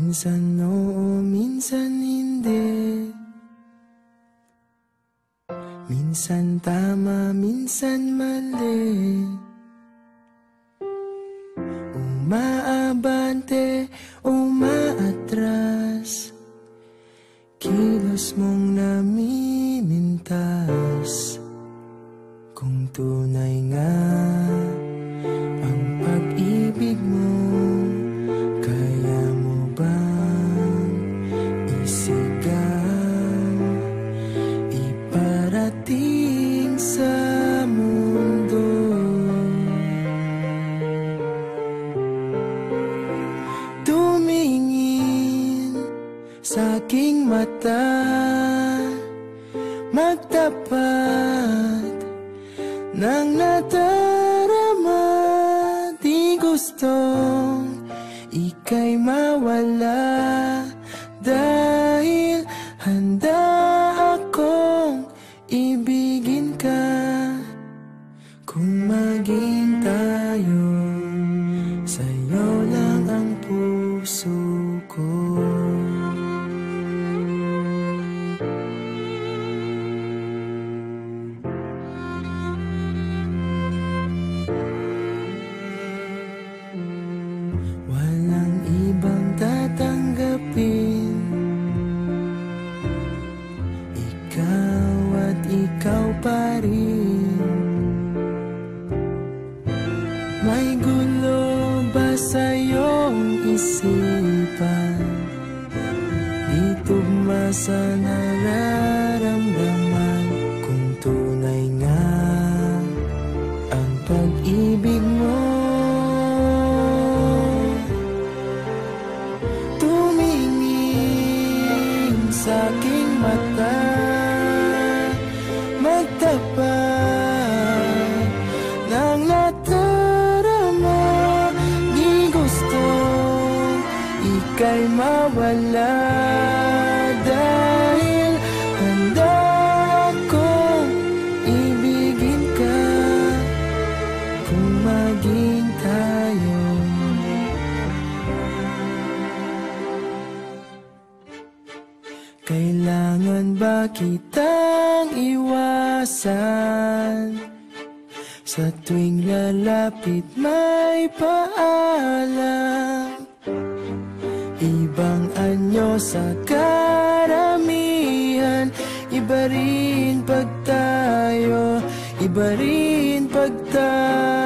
Minsan oo, minsan hindi. Minsan tama, minsan mali. Umaabante, umaatras. Kilos mong namimintas. Kung tunay nga ang pag-ibig mo, kaya mo bang isigaw, iparating sa mundo? Tumingin sa aking mata, magtapat ng nadarama. Di gustong ika'y mawala, dahil handa akong ibigin ka. Kung maging tayo, sa'yo lang ang puso ko. Walang ibang tatanggapin, ikaw at ikaw pa rin. May gulo ba sa iyong isipan? Di tugma sa nararamdaman. Kung tunay nga ang pag-ibig mo, tumingin sa aking mata, magtapat ng nadarama. Di gusto ika'y mawala, dahil handa akong ibigin ka. Kung maging tayo, kailangan ba kitang iwasan? Sa tuwing lalapit may paalam, ibang anyo sa karamihan. Iba rin pag tayo, iba rin pag tayo.